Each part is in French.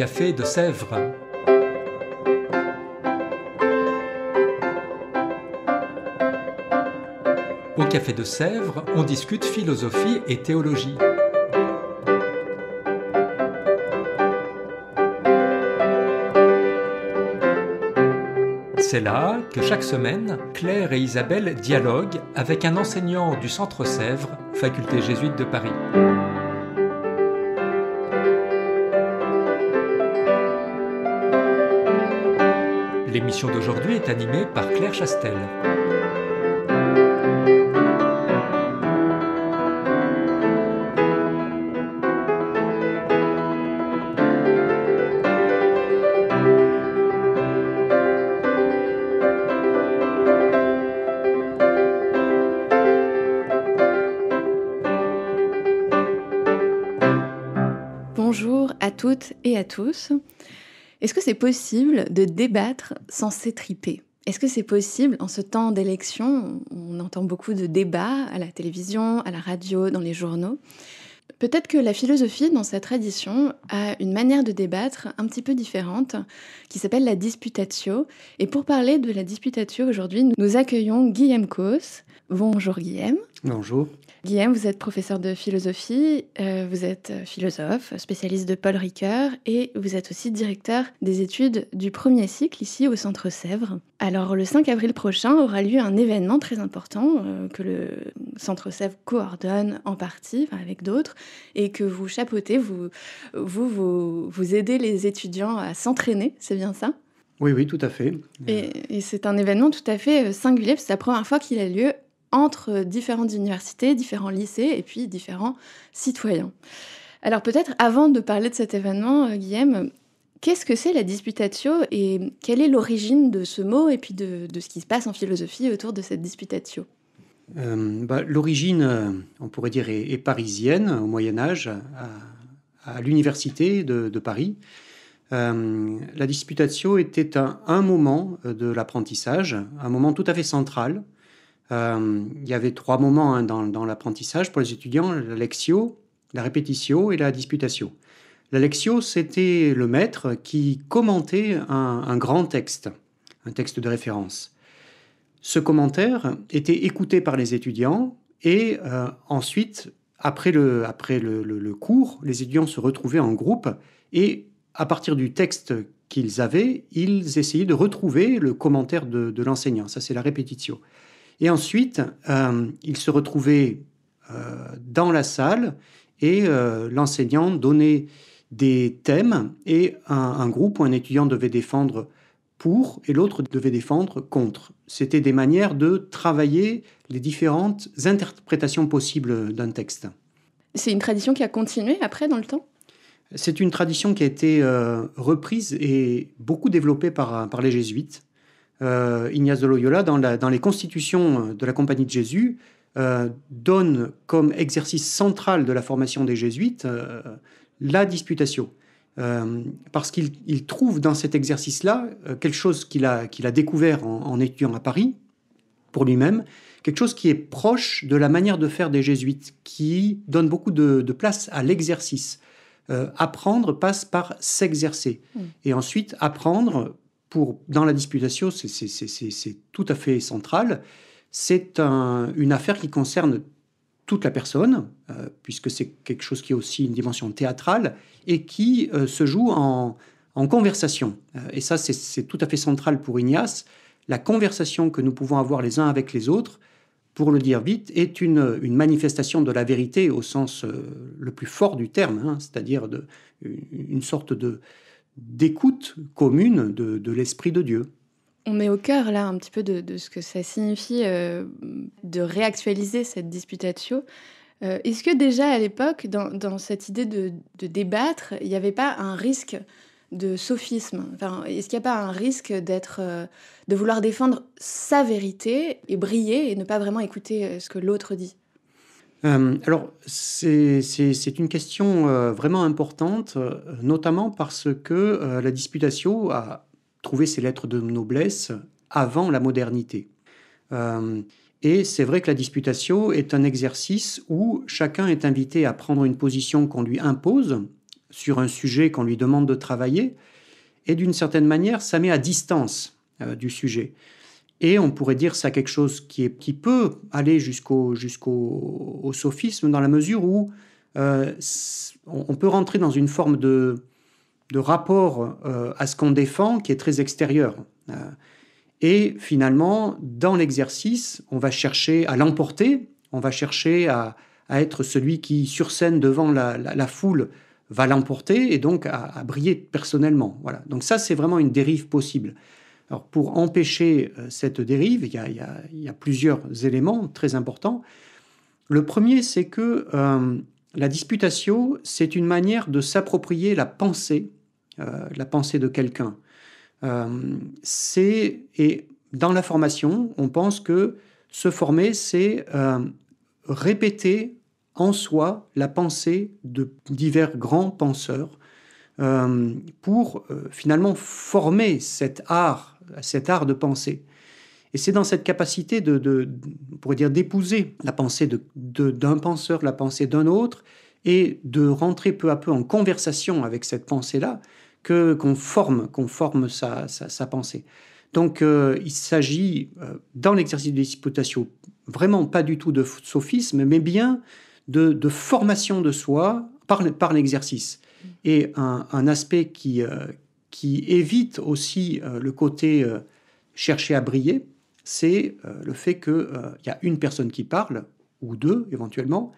café de Sèvres. Au café de Sèvres, on discute philosophie et théologie. C'est là que chaque semaine, Claire et Isabelle dialoguent avec un enseignant du Centre Sèvres, faculté jésuite de Paris. L'émission d'aujourd'hui est animée par Claire Chastel. Bonjour à toutes et à tous. Est-ce que c'est possible de débattre sans s'étriper ? Est-ce que c'est possible en ce temps d'élection ? On entend beaucoup de débats à la télévision, à la radio, dans les journaux. Peut-être que la philosophie, dans sa tradition, a une manière de débattre un petit peu différente, qui s'appelle la disputatio. Et pour parler de la disputatio aujourd'hui, nous accueillons Guillaume Causse. Bonjour Guillaume. Bonjour. Guillaume, vous êtes professeur de philosophie, vous êtes philosophe, spécialiste de Paul Ricoeur et vous êtes aussi directeur des études du premier cycle ici au Centre Sèvres. Alors le 5 avril prochain aura lieu un événement très important que le Centre Sèvres coordonne en partie avec d'autres et que vous chapeautez, vous aidez les étudiants à s'entraîner, c'est bien ça ? Oui, tout à fait. Et c'est un événement tout à fait singulier, parce que c'est la première fois qu'il a lieu entre différentes universités, différents lycées et puis différents citoyens. Alors peut-être, avant de parler de cet événement, Guillaume, qu'est-ce que c'est la disputatio et quelle est l'origine de ce mot et puis de ce qui se passe en philosophie autour de cette disputatio ? L'origine, on pourrait dire, est parisienne, au Moyen-Âge, à l'université de Paris. La disputatio était un moment de l'apprentissage, un moment tout à fait central. Il y avait 3 moments dans l'apprentissage pour les étudiants: la lectio, la repetitio et la disputatio. La lectio, c'était le maître qui commentait un grand texte, un texte de référence. Ce commentaire était écouté par les étudiants et ensuite, après le cours, les étudiants se retrouvaient en groupe et à partir du texte qu'ils avaient, ils essayaient de retrouver le commentaire de l'enseignant. Ça, c'est la repetitio. Et ensuite, ils se retrouvaient dans la salle et l'enseignant donnait des thèmes et un groupe ou un étudiant devait défendre pour et l'autre devait défendre contre. C'était des manières de travailler les différentes interprétations possibles d'un texte. C'est une tradition qui a continué après dans le temps ? C'est une tradition qui a été reprise et beaucoup développée par les jésuites. Ignace de Loyola, dans les constitutions de la Compagnie de Jésus, donne comme exercice central de la formation des jésuites la disputatio. Parce qu'il trouve dans cet exercice-là quelque chose qu'il a découvert en étudiant à Paris, pour lui-même, quelque chose qui est proche de la manière de faire des jésuites, qui donne beaucoup de place à l'exercice. Apprendre passe par s'exercer. Et ensuite, apprendre... Dans la disputatio, c'est tout à fait central. C'est une affaire qui concerne toute la personne, puisque c'est quelque chose qui a aussi une dimension théâtrale et qui se joue en conversation. Et ça, c'est tout à fait central pour Ignace. La conversation que nous pouvons avoir les uns avec les autres, pour le dire vite, est une manifestation de la vérité au sens le plus fort du terme, c'est-à-dire une sorte d'écoute commune de l'Esprit de Dieu. On est au cœur, là, un petit peu de ce que ça signifie de réactualiser cette disputatio. Est-ce que déjà, à l'époque, dans cette idée de débattre, il n'y avait pas un risque de sophisme ? Est-ce qu'il n'y a pas un risque de vouloir défendre sa vérité et briller et ne pas vraiment écouter ce que l'autre dit ? Alors, c'est une question vraiment importante, notamment parce que la disputatio a trouvé ses lettres de noblesse avant la modernité. Et c'est vrai que la disputatio est un exercice où chacun est invité à prendre une position qu'on lui impose sur un sujet qu'on lui demande de travailler, et d'une certaine manière, ça met à distance du sujet. Et on pourrait dire ça quelque chose qui peut aller jusqu'au sophisme, dans la mesure où on peut rentrer dans une forme de rapport à ce qu'on défend qui est très extérieur. Et finalement, dans l'exercice, on va chercher à l'emporter, on va chercher à être celui qui, sur scène, devant la foule, va l'emporter et donc à briller personnellement. Voilà. Donc ça, c'est vraiment une dérive possible. Alors, pour empêcher cette dérive, il y a plusieurs éléments très importants. Le premier, c'est que la disputatio, c'est une manière de s'approprier la pensée de quelqu'un. Et dans la formation, on pense que se former, c'est répéter en soi la pensée de divers grands penseurs pour finalement former cet art de penser. Et c'est dans cette capacité on pourrait dire, d'épouser la pensée d'un penseur, la pensée d'un autre, et de rentrer peu à peu en conversation avec cette pensée-là, qu'on forme sa pensée. Donc, il s'agit, dans l'exercice de disputatio, vraiment pas du tout de sophisme, mais bien de formation de soi par l'exercice. Et un aspect qui évite aussi le côté chercher à briller, c'est le fait qu'il y a une personne qui parle, ou deux éventuellement,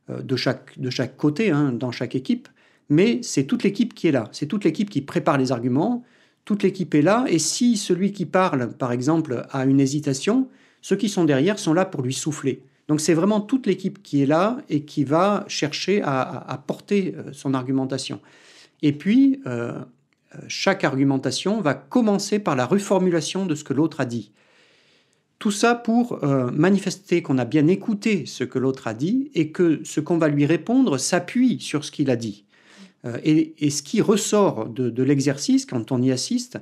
de chaque côté, dans chaque équipe, mais c'est toute l'équipe qui est là, c'est toute l'équipe qui prépare les arguments, toute l'équipe est là, et si celui qui parle, par exemple, a une hésitation, ceux qui sont derrière sont là pour lui souffler. Donc c'est vraiment toute l'équipe qui est là et qui va chercher à porter son argumentation. Et puis, chaque argumentation va commencer par la reformulation de ce que l'autre a dit. Tout ça pour manifester qu'on a bien écouté ce que l'autre a dit et que ce qu'on va lui répondre s'appuie sur ce qu'il a dit. Et ce qui ressort de l'exercice, quand on y assiste,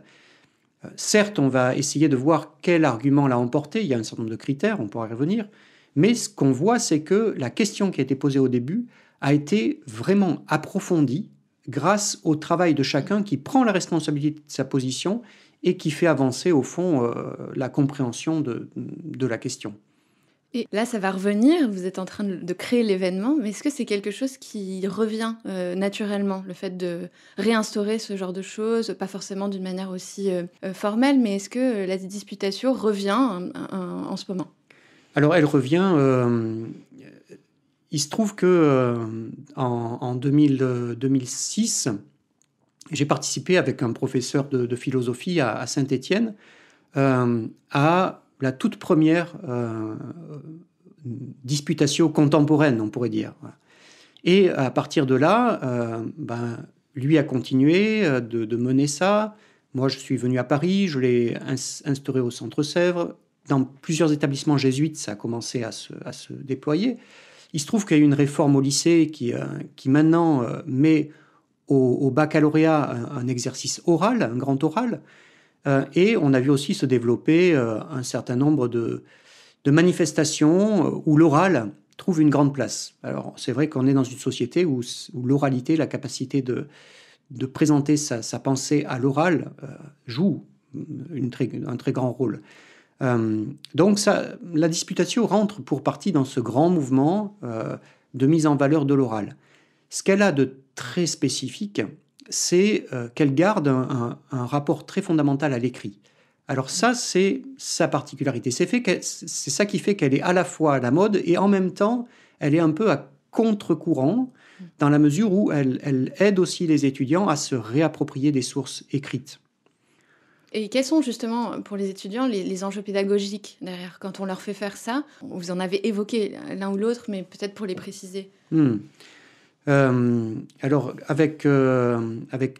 certes, on va essayer de voir quel argument l'a emporté, il y a un certain nombre de critères, on pourra y revenir, mais ce qu'on voit, c'est que la question qui a été posée au début a été vraiment approfondie grâce au travail de chacun qui prend la responsabilité de sa position et qui fait avancer, au fond, la compréhension de la question. Et là, ça va revenir, vous êtes en train de créer l'événement, mais est-ce que c'est quelque chose qui revient naturellement, le fait de réinstaurer ce genre de choses, pas forcément d'une manière aussi formelle, mais est-ce que la disputatio revient en ce moment ? Alors, elle revient. Il se trouve que en 2006, j'ai participé avec un professeur de philosophie à Saint-Étienne à la toute première disputatio contemporaine, on pourrait dire. Et à partir de là, lui a continué de mener ça. Moi, je suis venu à Paris, je l'ai instauré au Centre Sèvres. Dans plusieurs établissements jésuites, ça a commencé à se déployer. Il se trouve qu'il y a eu une réforme au lycée qui maintenant met au baccalauréat un exercice oral, un grand oral. Et on a vu aussi se développer un certain nombre de manifestations où l'oral trouve une grande place. Alors, c'est vrai qu'on est dans une société où l'oralité, la capacité de présenter sa pensée à l'oral, joue un très grand rôle. Donc, la disputatio rentre pour partie dans ce grand mouvement de mise en valeur de l'oral. Ce qu'elle a de très spécifique, c'est qu'elle garde un rapport très fondamental à l'écrit. Alors ça, c'est sa particularité. C'est ça qui fait qu'elle est à la fois à la mode et en même temps, elle est un peu à contre-courant dans la mesure où elle aide aussi les étudiants à se réapproprier des sources écrites. Et quels sont justement pour les étudiants les enjeux pédagogiques derrière quand on leur fait faire ça ? Vous en avez évoqué l'un ou l'autre, mais peut-être pour les préciser. Alors, avec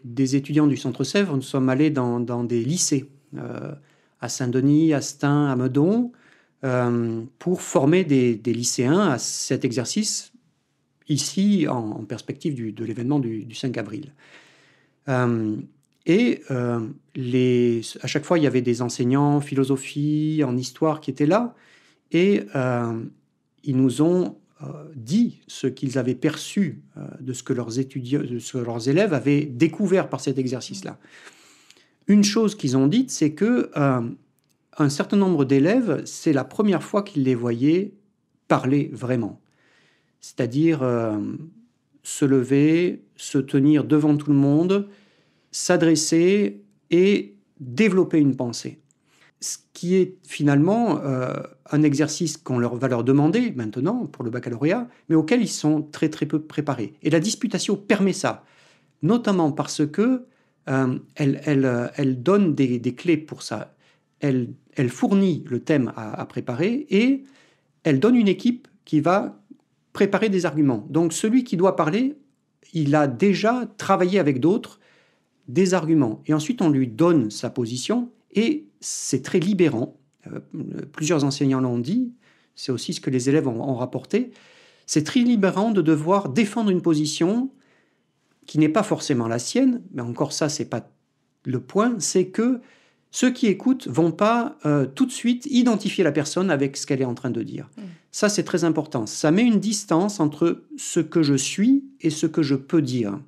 des étudiants du Centre Sèvres, nous sommes allés dans des lycées, à Saint-Denis, à Stains, à Meudon, pour former des lycéens à cet exercice, ici, en perspective de l'événement du 5 avril. À chaque fois, il y avait des enseignants en philosophie, en histoire qui étaient là, et ils nous ont dit ce qu'ils avaient perçu de ce que leurs étudiants, de ce que leurs élèves avaient découvert par cet exercice-là. Une chose qu'ils ont dite, c'est que un certain nombre d'élèves, c'est la première fois qu'ils les voyaient parler vraiment. C'est-à-dire se lever, se tenir devant tout le monde, s'adresser et développer une pensée. Ce qui est finalement un exercice qu'on va leur demander maintenant pour le baccalauréat, mais auquel ils sont très très peu préparés. Et la disputatio permet ça, notamment parce que elle donne des clés pour ça. Elle fournit le thème à préparer et elle donne une équipe qui va préparer des arguments. Donc celui qui doit parler, il a déjà travaillé avec d'autres des arguments. Et ensuite, on lui donne sa position et c'est très libérant. Plusieurs enseignants l'ont dit, c'est aussi ce que les élèves ont rapporté. C'est très libérant de devoir défendre une position qui n'est pas forcément la sienne, mais encore ça, c'est pas le point, c'est que ceux qui écoutent vont pas tout de suite identifier la personne avec ce qu'elle est en train de dire. Ça, c'est très important. Ça met une distance entre ce que je suis et ce que je peux dire.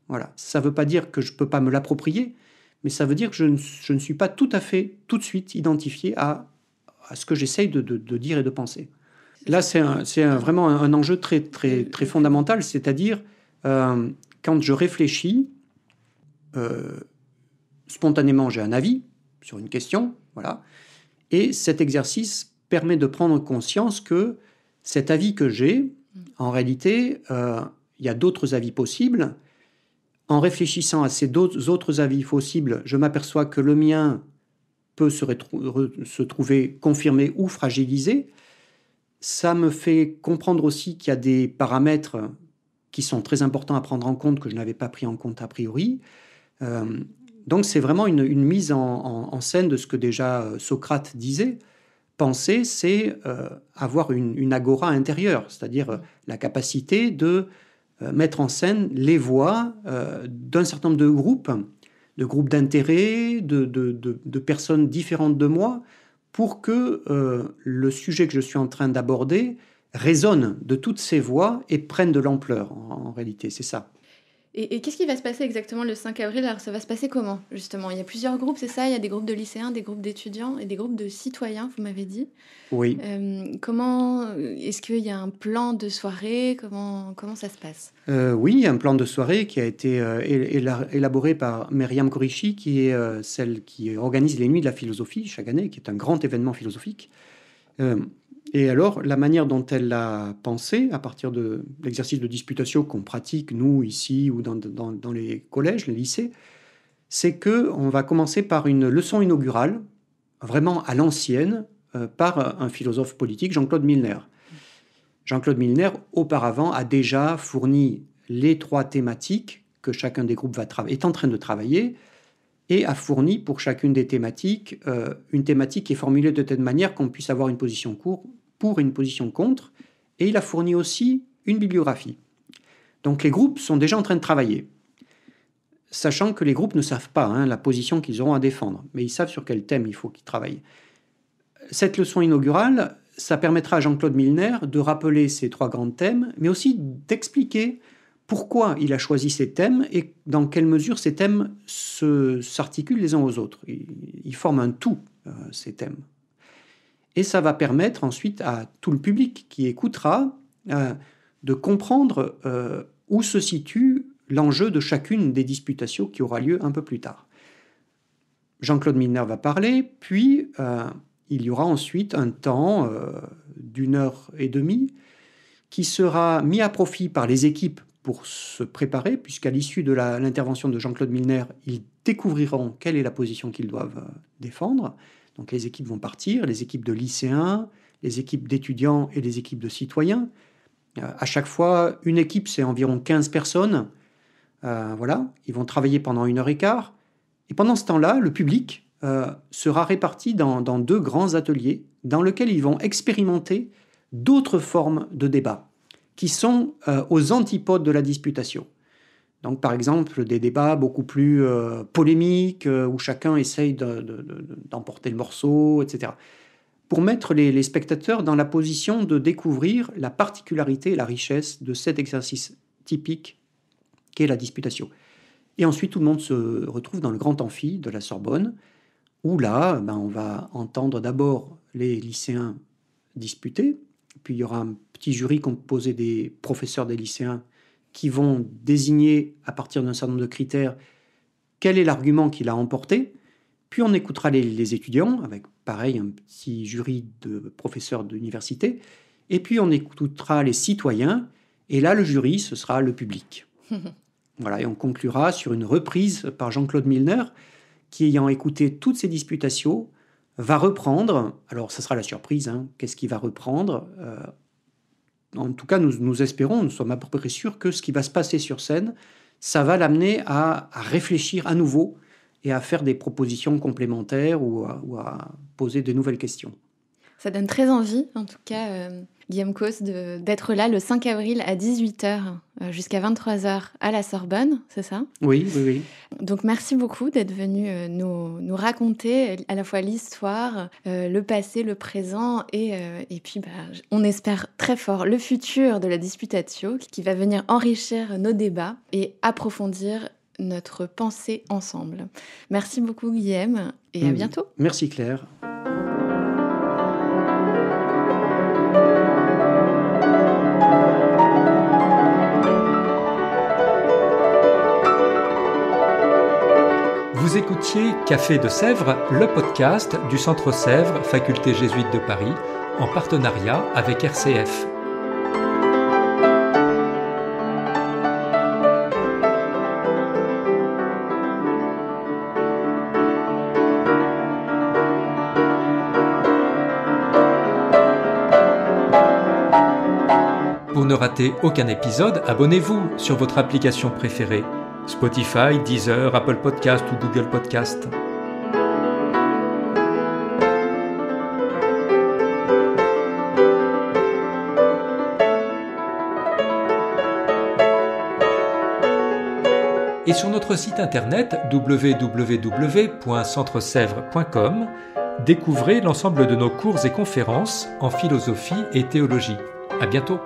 Voilà. Ça ne veut pas dire que je ne peux pas me l'approprier, mais ça veut dire que je ne suis pas tout à fait, tout de suite identifié à ce que j'essaye de dire et de penser. Là, c'est vraiment un enjeu très, très, très fondamental, c'est-à-dire quand je réfléchis, spontanément, j'ai un avis sur une question, voilà, et cet exercice permet de prendre conscience que cet avis que j'ai, en réalité, il y a d'autres avis possibles. En réfléchissant à ces autres avis possibles, je m'aperçois que le mien peut se trouver confirmé ou fragilisé. Ça me fait comprendre aussi qu'il y a des paramètres qui sont très importants à prendre en compte que je n'avais pas pris en compte a priori. Donc c'est vraiment une mise en scène de ce que déjà Socrate disait. Penser, c'est avoir une agora intérieure, c'est-à-dire la capacité de mettre en scène les voix d'un certain nombre de groupes d'intérêt, de personnes différentes de moi, pour que le sujet que je suis en train d'aborder résonne de toutes ces voix et prenne de l'ampleur, en réalité, c'est ça. Et qu'est-ce qui va se passer exactement le 5 avril? Alors ça va se passer comment, justement? Il y a plusieurs groupes, c'est ça? Il y a des groupes de lycéens, des groupes d'étudiants et des groupes de citoyens, vous m'avez dit. Oui. Comment est-ce qu'il y a un plan de soirée? Comment ça se passe? Oui, il y a un plan de soirée qui a été élaboré par Myriam Kourichi, qui est celle qui organise les Nuits de la philosophie chaque année, qui est un grand événement philosophique. Et alors, la manière dont elle l'a pensé, à partir de l'exercice de disputatio qu'on pratique, nous, ici, ou dans les collèges, les lycées, c'est qu'on va commencer par une leçon inaugurale, vraiment à l'ancienne, par un philosophe politique, Jean-Claude Milner. Jean-Claude Milner, auparavant, a déjà fourni les 3 thématiques que chacun des groupes est en train de travailler, et a fourni pour chacune des thématiques une thématique qui est formulée de telle manière qu'on puisse avoir une position pour et une position contre, et il a fourni aussi une bibliographie. Donc les groupes sont déjà en train de travailler, sachant que les groupes ne savent pas la position qu'ils auront à défendre, mais ils savent sur quel thème il faut qu'ils travaillent. Cette leçon inaugurale, ça permettra à Jean-Claude Milner de rappeler ces 3 grands thèmes, mais aussi d'expliquer pourquoi il a choisi ces thèmes et dans quelle mesure ces thèmes s'articulent les uns aux autres. Ils forment un tout, ces thèmes. Et ça va permettre ensuite à tout le public qui écoutera de comprendre où se situe l'enjeu de chacune des disputations qui aura lieu un peu plus tard. Jean-Claude Milner va parler, puis il y aura ensuite un temps d'1h30 qui sera mis à profit par les équipes pour se préparer, puisqu'à l'issue de l'intervention de Jean-Claude Milner, ils découvriront quelle est la position qu'ils doivent défendre. Donc les équipes vont partir, les équipes de lycéens, les équipes d'étudiants et les équipes de citoyens. À chaque fois, une équipe, c'est environ 15 personnes. Voilà, ils vont travailler pendant 1h15. Et pendant ce temps-là, le public sera réparti dans 2 grands ateliers dans lesquels ils vont expérimenter d'autres formes de débat qui sont aux antipodes de la disputation. Donc, par exemple, des débats beaucoup plus polémiques, où chacun essaye d'emporter le morceau, etc. pour mettre les spectateurs dans la position de découvrir la particularité et la richesse de cet exercice typique qu'est la disputatio. Et ensuite, tout le monde se retrouve dans le grand amphi de la Sorbonne, où là, on va entendre d'abord les lycéens disputer, puis il y aura un petit jury composé des professeurs des lycéens qui vont désigner, à partir d'un certain nombre de critères, quel est l'argument qui l'a emporté. Puis on écoutera les étudiants, avec pareil un petit jury de professeurs d'université. Et puis on écoutera les citoyens. Et là, le jury, ce sera le public. Voilà, et on conclura sur une reprise par Jean-Claude Milner, qui, ayant écouté toutes ces disputations, va reprendre. Alors, ça sera la surprise. Qu'est-ce qu'il va reprendre ? En tout cas, nous espérons, nous sommes à peu près sûrs que ce qui va se passer sur scène, ça va l'amener à réfléchir à nouveau et à faire des propositions complémentaires ou à poser de nouvelles questions. Ça donne très envie, en tout cas, Guillaume Causse, d'être là le 5 avril à 18h jusqu'à 23h à la Sorbonne, c'est ça ? Oui. Donc merci beaucoup d'être venu nous raconter à la fois l'histoire, le passé, le présent et puis on espère très fort le futur de la disputatio qui va venir enrichir nos débats et approfondir notre pensée ensemble. Merci beaucoup Guillaume et à bientôt. Merci Claire. Vous écoutiez Café de Sèvres, le podcast du Centre Sèvres, Faculté jésuite de Paris, en partenariat avec RCF. Pour ne rater aucun épisode, abonnez-vous sur votre application préférée. Spotify, Deezer, Apple Podcast ou Google Podcast. Et sur notre site internet www.centresèvres.com, découvrez l'ensemble de nos cours et conférences en philosophie et théologie. À bientôt.